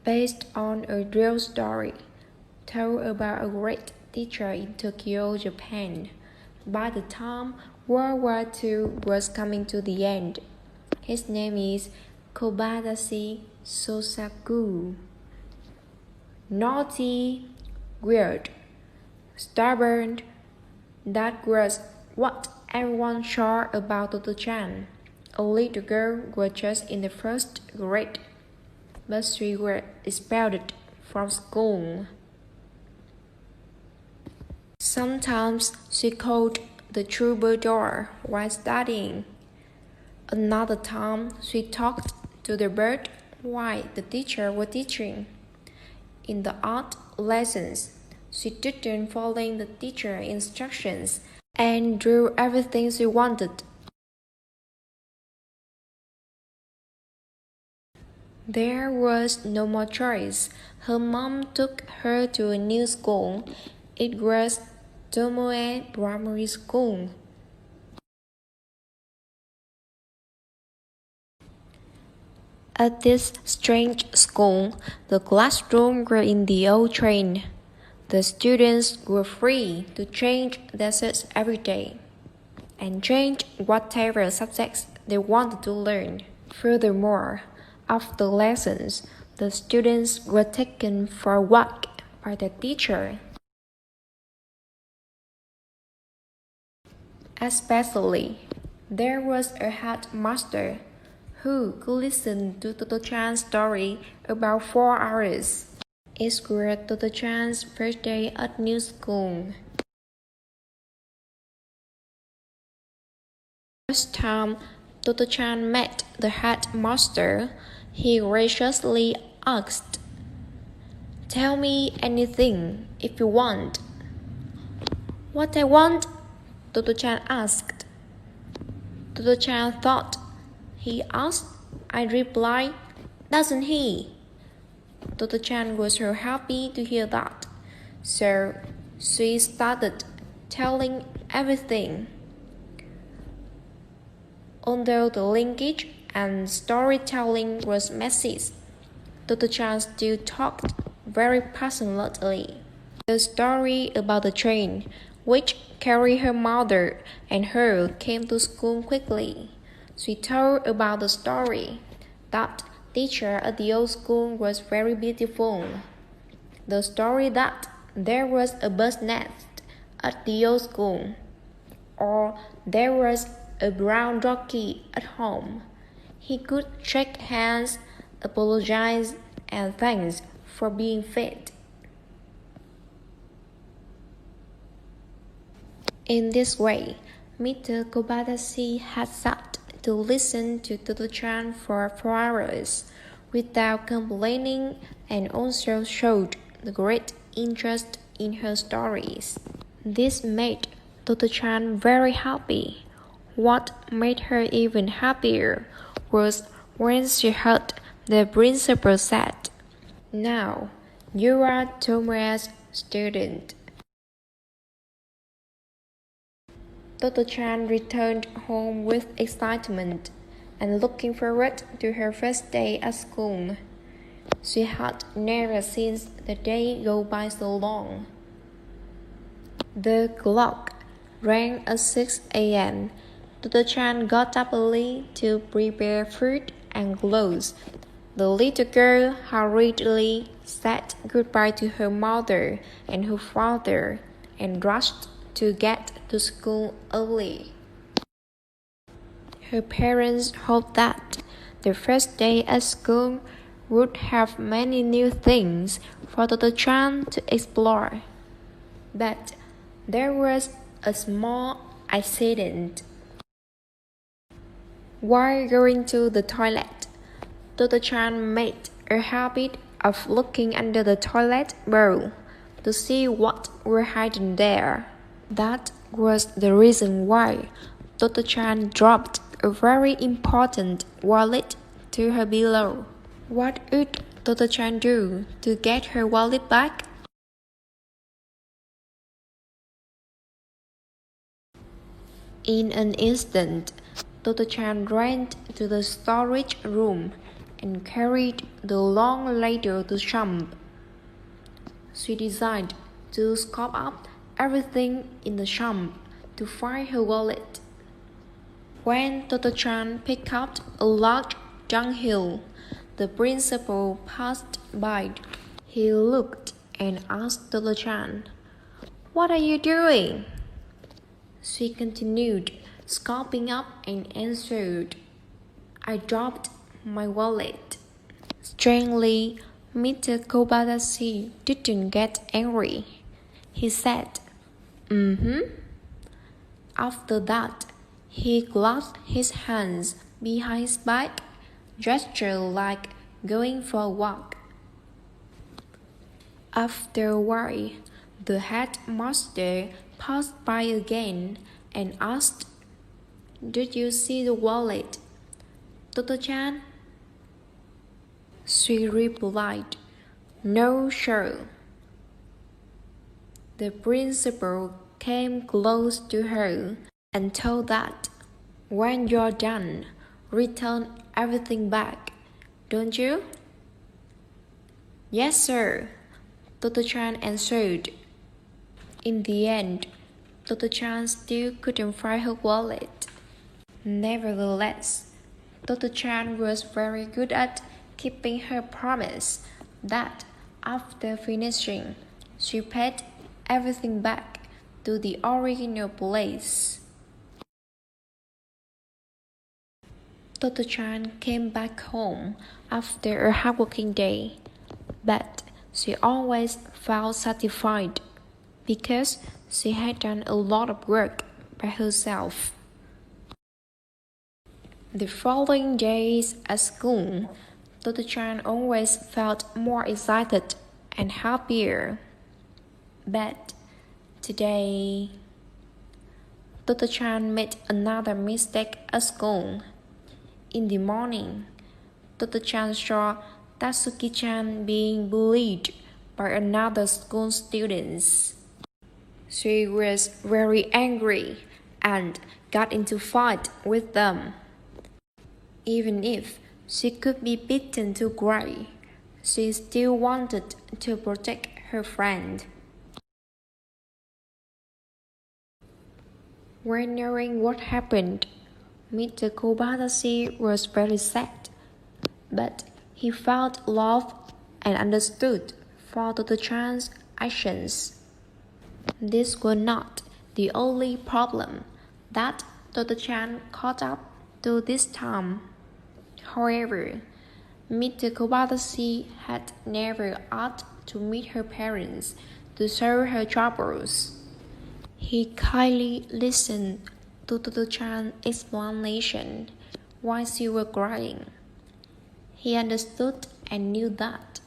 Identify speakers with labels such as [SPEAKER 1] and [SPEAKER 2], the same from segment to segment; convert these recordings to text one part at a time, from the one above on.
[SPEAKER 1] based on a real story told about a great teacher in Tokyo, Japan. By the time World War II was coming to the end, his name is Kobayashi Sosaku. Naughty, weird, stubborn, that was what everyone saw about Toto-chan. A little girl was just in the first grade, but she was expelled from school. Sometimes she called the troubadour while studying. Another time she talked to the bird while the teacher was teaching. In the art lessons, she didn't follow the teacher's instructions and drew everything she wanted. There was no more choice. Her mom took her to a new school. It was Tomoe Primary School. At this strange school, the classrooms were in the old train. The students were free to change their sets every day and change whatever subjects they wanted to learn. Furthermore, after lessons, the students were taken for a walk by the teacher. Especially, there was a headmaster who could listen to Toto-chan's story about 4 hours. It was Toto-chan's first day at new school. First time Toto-chan met the headmaster, he graciously asked, "Tell me anything if you want." "What I want?" Toto-chan asked. Toto-chan thought he asked. I replied, "Doesn't he?" Toto-chan was so happy to hear that, so she started telling everything. Although the linkage and storytelling was messy, Toto-chan still talked very passionately. The story about the train, which carried her mother and her, came to school quickly. She told about the story. That teacher at the old school was very beautiful. The story that there was a bird's nest at the old school, or there was a brown donkey at home. He could shake hands, apologize, and thanks for being fed. In this way, Mr. Kobayashi had sat to listen to Toto-chan for 4 hours without complaining and also showed the great interest in her stories. This made Toto-chan very happy. What made her even happier was when she heard the principal said, "Now, you are Tomoe's student." Toto-chan returned home with excitement and looking forward to her first day at school. She had never seen the day go by so long. The clock rang at 6 a.m. Toto-chan got up early to prepare food and clothes. The little girl hurriedly said goodbye to her mother and her father and rushed to get to school early. Her parents hoped that the first day at school would have many new things for Toto-chan to explore. But there was a small accident. While going to the toilet, Toto-chan made a habit of looking under the toilet bowl to see what were hidden there. That was the reason why Toto-chan dropped a very important wallet to her below. What would Toto-chan do to get her wallet back? In an instant, Toto-chan ran to the storage room and carried the long ladder to jump. She decided to scoop up everything in the jump to find her wallet. When Toto-chan picked up a large dunghill, the principal passed by. He looked and asked Toto-chan, "What are you doing?" She continued, scooping up and answered, "I dropped my wallet." Strangely, Mr. Kobayashi didn't get angry. He said, After that, he clasped his hands behind his back, gestured like going for a walk. After a while, the headmaster passed by again and asked, "Did you see the wallet, Toto-chan?" She replied, "No, sir." The principal came close to her and told that, "When you're done, return everything back, don't you?" "Yes, sir," Toto-chan answered. In the end, Toto-chan still couldn't find her wallet. Nevertheless, Toto-chan was very good at keeping her promise that after finishing, she paid everything back to the original place. Toto-chan came back home after a hardworking day, but she always felt satisfied because she had done a lot of work by herself. The following days at school, Toto-chan always felt more excited and happier. But today, Toto-chan made another mistake at school. In the morning, Toto-chan saw Tatsuki-chan being bullied by another school students. She was very angry and got into a fight with them. Even if she could be beaten to gray, she still wanted to protect her friend. When knowing what happened, Mr. Kobayashi was very sad, but he felt love and understood for Toto-chan's actions. This was not the only problem that Toto-chan caught up to this time. However, Mr. Kobayashi had never asked to meet her parents to share her troubles. He kindly listened to Toto-chan's explanation while she was crying. He understood and knew that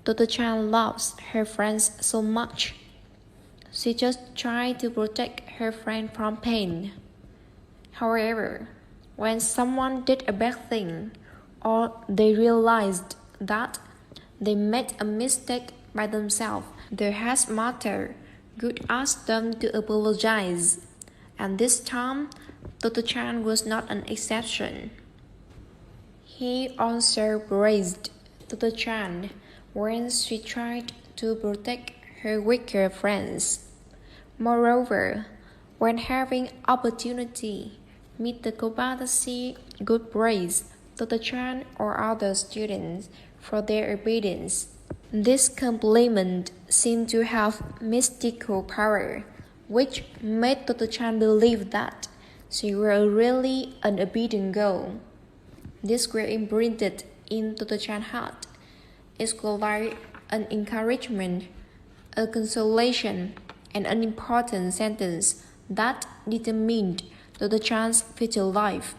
[SPEAKER 1] Toto-chan loves her friends so much. She just tried to protect her friend from pain. However, when someone did a bad thing, or they realized that they made a mistake by themselves, the headmaster would ask them to apologize. And this time, Toto-chan was not an exception. He also praised Toto-chan when she tried to protect her weaker friends. Moreover, when having opportunity, Mr. Kobayashi would praise Toto-chan or other students for their obedience. This compliment seemed to have mystical power, which made Toto-chan believe that she was really an obedient girl. This was imprinted in Toto-chan's heart. It was like an encouragement, a consolation, and an important sentence that determined Toto-chan's future life.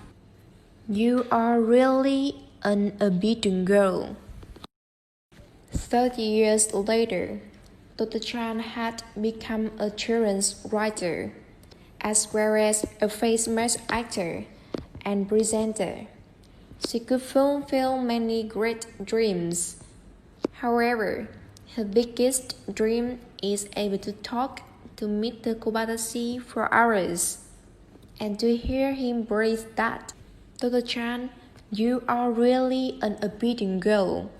[SPEAKER 1] "You are really an obedient girl." 30 years later, Toto-chan had become a children's writer, as well as a famous actor and presenter. She could fulfill many great dreams. However, her biggest dream is able to talk to Mr. Kobayashi for hours and to hear him praise that Toto-chan You are really an obedient girl.